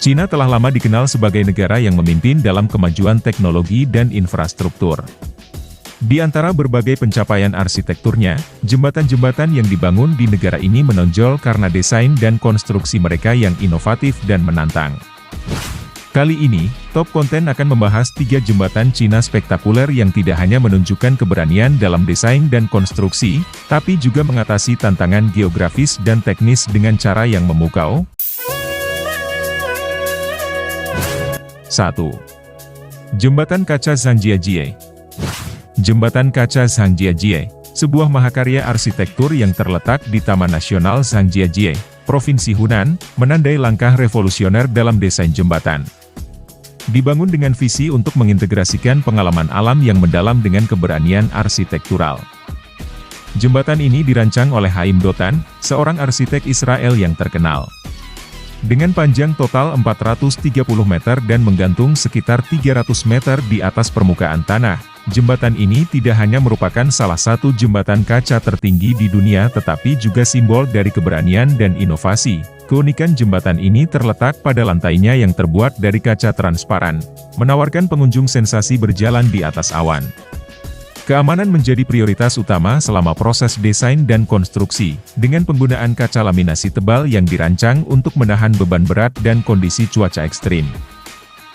Cina telah lama dikenal sebagai negara yang memimpin dalam kemajuan teknologi dan infrastruktur. Di antara berbagai pencapaian arsitekturnya, jembatan-jembatan yang dibangun di negara ini menonjol karena desain dan konstruksi mereka yang inovatif dan menantang. Kali ini, Top Konten akan membahas 3 jembatan Cina spektakuler yang tidak hanya menunjukkan keberanian dalam desain dan konstruksi, tapi juga mengatasi tantangan geografis dan teknis dengan cara yang memukau. 1. Jembatan Kaca Zhangjiajie. Jembatan Kaca Zhangjiajie, sebuah mahakarya arsitektur yang terletak di Taman Nasional Zhangjiajie, Provinsi Hunan, menandai langkah revolusioner dalam desain jembatan. Dibangun dengan visi untuk mengintegrasikan pengalaman alam yang mendalam dengan keberanian arsitektural. Jembatan ini dirancang oleh Haim Dotan, seorang arsitek Israel yang terkenal. Dengan panjang total 430 meter dan menggantung sekitar 300 meter di atas permukaan tanah, jembatan ini tidak hanya merupakan salah satu jembatan kaca tertinggi di dunia tetapi juga simbol dari keberanian dan inovasi. Keunikan jembatan ini terletak pada lantainya yang terbuat dari kaca transparan, menawarkan pengunjung sensasi berjalan di atas awan. Keamanan menjadi prioritas utama selama proses desain dan konstruksi, dengan penggunaan kaca laminasi tebal yang dirancang untuk menahan beban berat dan kondisi cuaca ekstrim.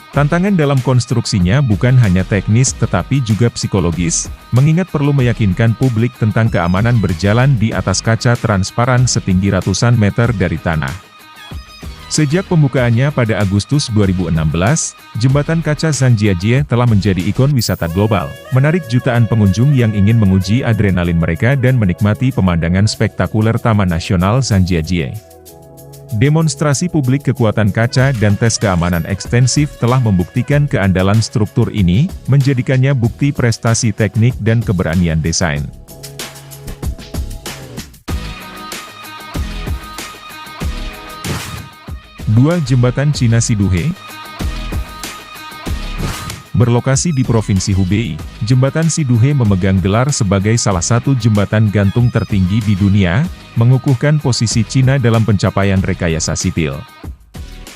Tantangan dalam konstruksinya bukan hanya teknis tetapi juga psikologis, mengingat perlu meyakinkan publik tentang keamanan berjalan di atas kaca transparan setinggi ratusan meter dari tanah. Sejak pembukaannya pada Agustus 2016, Jembatan Kaca Zhangjiajie telah menjadi ikon wisata global, menarik jutaan pengunjung yang ingin menguji adrenalin mereka dan menikmati pemandangan spektakuler Taman Nasional Zhangjiajie. Demonstrasi publik kekuatan kaca dan tes keamanan ekstensif telah membuktikan keandalan struktur ini, menjadikannya bukti prestasi teknik dan keberanian desain. 2. Jembatan Cina Siduhe. Berlokasi di Provinsi Hubei, Jembatan Siduhe memegang gelar sebagai salah satu jembatan gantung tertinggi di dunia, mengukuhkan posisi Cina dalam pencapaian rekayasa sipil.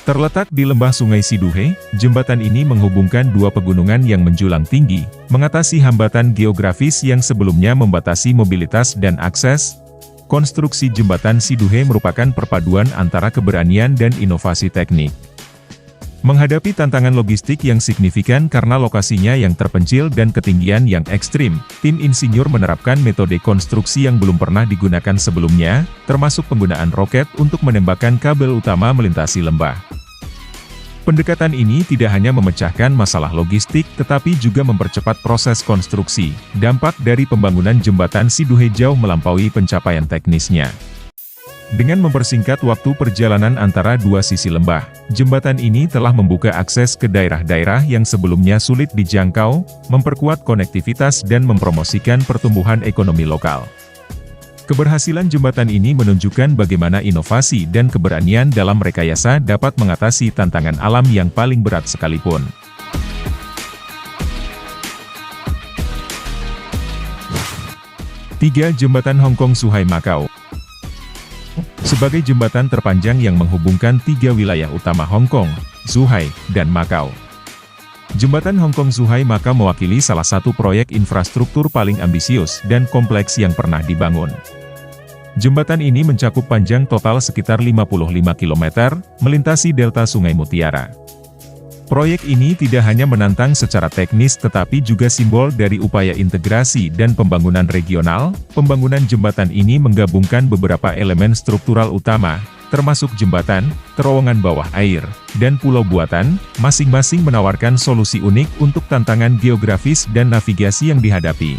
Terletak di lembah Sungai Siduhe, jembatan ini menghubungkan dua pegunungan yang menjulang tinggi, mengatasi hambatan geografis yang sebelumnya membatasi mobilitas dan akses. Konstruksi jembatan Siduhe merupakan perpaduan antara keberanian dan inovasi teknik. Menghadapi tantangan logistik yang signifikan karena lokasinya yang terpencil dan ketinggian yang ekstrim, tim insinyur menerapkan metode konstruksi yang belum pernah digunakan sebelumnya, termasuk penggunaan roket untuk menembakkan kabel utama melintasi lembah. Pendekatan ini tidak hanya memecahkan masalah logistik tetapi juga mempercepat proses konstruksi. Dampak dari pembangunan jembatan Siduhe jauh melampaui pencapaian teknisnya. Dengan mempersingkat waktu perjalanan antara dua sisi lembah, jembatan ini telah membuka akses ke daerah-daerah yang sebelumnya sulit dijangkau, memperkuat konektivitas dan mempromosikan pertumbuhan ekonomi lokal. Keberhasilan jembatan ini menunjukkan bagaimana inovasi dan keberanian dalam rekayasa dapat mengatasi tantangan alam yang paling berat sekalipun. 3. Jembatan Hong Kong Zhuhai Macau. Sebagai jembatan terpanjang yang menghubungkan 3 wilayah utama Hong Kong, Zhuhai, dan Macau. Jembatan Hong Kong Zhuhai Macau mewakili salah satu proyek infrastruktur paling ambisius dan kompleks yang pernah dibangun. Jembatan ini mencakup panjang total sekitar 55 km, melintasi delta Sungai Mutiara. Proyek ini tidak hanya menantang secara teknis tetapi juga simbol dari upaya integrasi dan pembangunan regional. Pembangunan jembatan ini menggabungkan beberapa elemen struktural utama, termasuk jembatan, terowongan bawah air, dan pulau buatan, masing-masing menawarkan solusi unik untuk tantangan geografis dan navigasi yang dihadapi.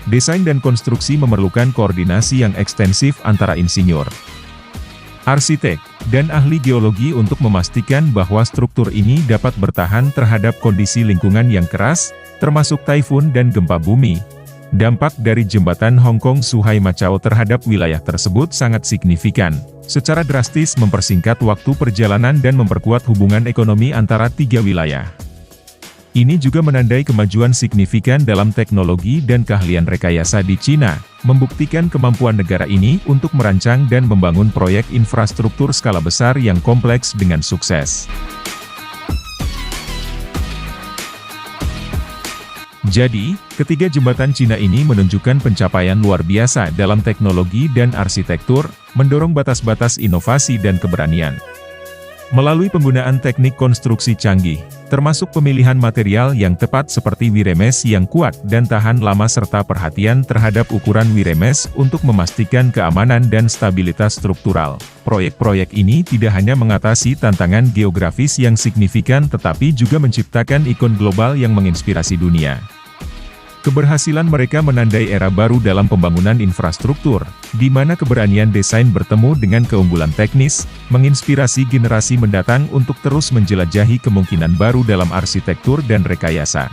Desain dan konstruksi memerlukan koordinasi yang ekstensif antara insinyur, arsitek, dan ahli geologi untuk memastikan bahwa struktur ini dapat bertahan terhadap kondisi lingkungan yang keras, termasuk taifun dan gempa bumi. Dampak dari jembatan Hong Kong Zhuhai Macau terhadap wilayah tersebut sangat signifikan, secara drastis mempersingkat waktu perjalanan dan memperkuat hubungan ekonomi antara 3 wilayah. Ini juga menandai kemajuan signifikan dalam teknologi dan keahlian rekayasa di Cina, membuktikan kemampuan negara ini untuk merancang dan membangun proyek infrastruktur skala besar yang kompleks dengan sukses. Jadi, ketiga jembatan Cina ini menunjukkan pencapaian luar biasa dalam teknologi dan arsitektur, mendorong batas-batas inovasi dan keberanian. Melalui penggunaan teknik konstruksi canggih, termasuk pemilihan material yang tepat seperti wiremes yang kuat dan tahan lama serta perhatian terhadap ukuran wiremes untuk memastikan keamanan dan stabilitas struktural. Proyek-proyek ini tidak hanya mengatasi tantangan geografis yang signifikan tetapi juga menciptakan ikon global yang menginspirasi dunia. Keberhasilan mereka menandai era baru dalam pembangunan infrastruktur, di mana keberanian desain bertemu dengan keunggulan teknis, menginspirasi generasi mendatang untuk terus menjelajahi kemungkinan baru dalam arsitektur dan rekayasa.